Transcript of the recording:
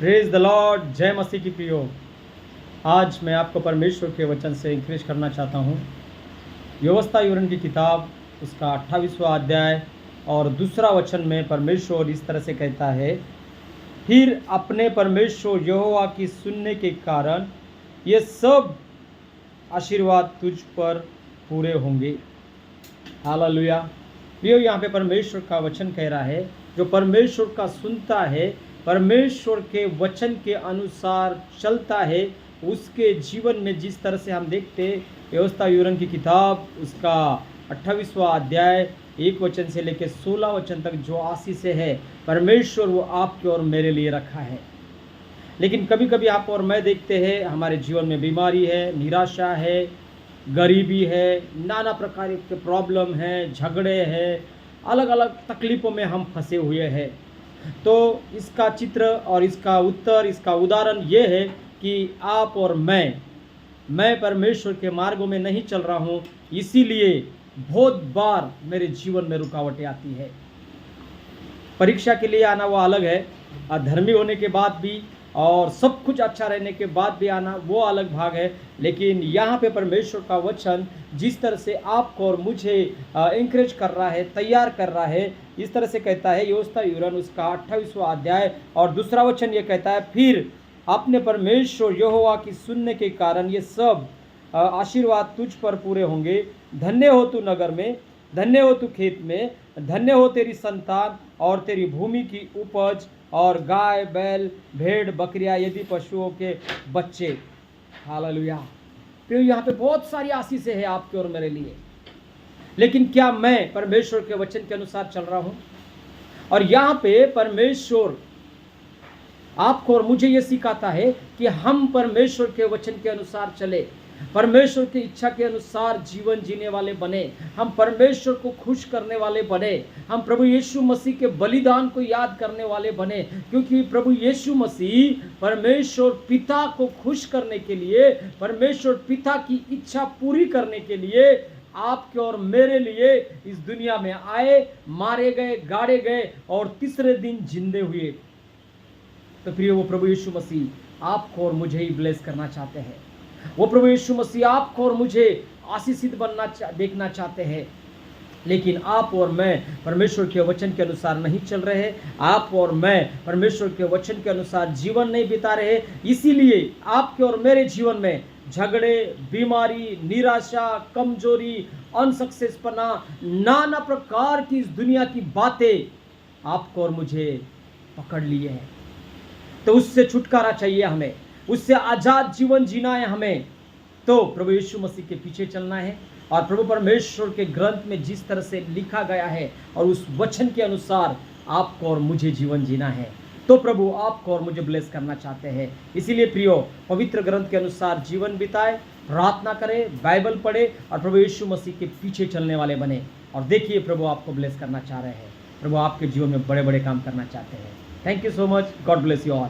Praise the Lord, जय मसीह की प्रियो। आज मैं आपको परमेश्वर के वचन से इंकरेज करना चाहता हूँ। व्यवस्था विवरण की किताब उसका 28वां अध्याय और दूसरा वचन में परमेश्वर इस तरह से कहता है, फिर अपने परमेश्वर यहोवा की सुनने के कारण ये सब आशीर्वाद तुझ पर पूरे होंगे। हालेलुया। प्रियो, यहाँ पे परमेश्वर का वचन कह रहा है, जो परमेश्वर का सुनता है, परमेश्वर के वचन के अनुसार चलता है, उसके जीवन में जिस तरह से हम देखते हैं व्यवस्था विवरण की किताब उसका 28वां अध्याय 1 वचन से लेकर 16 वचन तक जो आशीष है परमेश्वर वो आपके और मेरे लिए रखा है। लेकिन कभी कभी आप और मैं देखते हैं हमारे जीवन में बीमारी है, निराशा है, गरीबी है, नाना प्रकार के प्रॉब्लम हैं, झगड़े हैं, अलग अलग तकलीफ़ों में हम फंसे हुए हैं। तो इसका चित्र और इसका उत्तर, इसका उदाहरण ये है कि आप और मैं परमेश्वर के मार्गों में नहीं चल रहा हूँ, इसीलिए बहुत बार मेरे जीवन में रुकावटें आती है। परीक्षा के लिए आना वो अलग है, धर्मी होने के बाद भी और सब कुछ अच्छा रहने के बाद भी आना वो अलग भाग है। लेकिन यहाँ पे परमेश्वर का वचन जिस तरह से आपको और मुझे इंकरेज कर रहा है, तैयार कर रहा है, इस तरह से कहता है व्यवस्था विवरण उसका 28वां अध्याय और दूसरा वचन ये कहता है, फिर अपने परमेश्वर यहोवा की सुनने के कारण ये सब आशीर्वाद तुझ पर पूरे होंगे। धन्य हो तू नगर में, धन्य हो तू खेत में, धन्य हो तेरी संतान और तेरी भूमि की उपज और गाय बैल भेड़ बकरियां यदि पशुओं के बच्चे। हालेलुया। तो यहाँ पे बहुत सारी आशीषें हैं आपके और मेरे लिए, लेकिन क्या मैं परमेश्वर के वचन के अनुसार चल रहा हूँ? और यहाँ पे परमेश्वर आपको और मुझे ये सिखाता है कि हम परमेश्वर के वचन के अनुसार चले, परमेश्वर की इच्छा के अनुसार जीवन जीने वाले बने, हम परमेश्वर को खुश करने वाले बने, हम प्रभु यीशु मसीह के बलिदान को याद करने वाले बने। क्योंकि प्रभु यीशु मसीह परमेश्वर पिता को खुश करने के लिए, परमेश्वर पिता की इच्छा पूरी करने के लिए आपके और मेरे लिए इस दुनिया में आए, मारे गए, गाड़े गए और तीसरे दिन जिंदे हुए। तो प्रियो, वो प्रभु यीशु मसीह आपको और मुझे ही ब्लेस करना चाहते हैं। वो प्रभु यीशु मसीह आपको और मुझे आशीषित देखना चाहते हैं। लेकिन आप और मैं परमेश्वर के वचन के अनुसार नहीं चल रहे, आप और मैं परमेश्वर के वचन के अनुसार जीवन नहीं बिता रहे, इसीलिए आपके और मेरे जीवन में झगड़े, बीमारी, निराशा, कमजोरी, अनसक्सेसपना, नाना प्रकार की इस दुनिया की बातें आपको और मुझे पकड़ लिए हैं। तो उससे छुटकारा चाहिए हमें, उससे आजाद जीवन जीना है हमें। तो प्रभु यीशु मसीह के पीछे चलना है और प्रभु परमेश्वर के ग्रंथ में जिस तरह से लिखा गया है और उस वचन के अनुसार आपको और मुझे जीवन जीना है। तो प्रभु आपको और मुझे ब्लेस करना चाहते हैं। इसीलिए प्रियो, पवित्र ग्रंथ के अनुसार जीवन बिताए, प्रार्थना करें, बाइबल पढ़े और प्रभु यीशु मसीह के पीछे चलने वाले बने। और देखिए, प्रभु आपको ब्लेस करना चाह रहे हैं, प्रभु आपके जीवन में बड़े बड़े काम करना चाहते हैं। Thank you so much. God bless you all.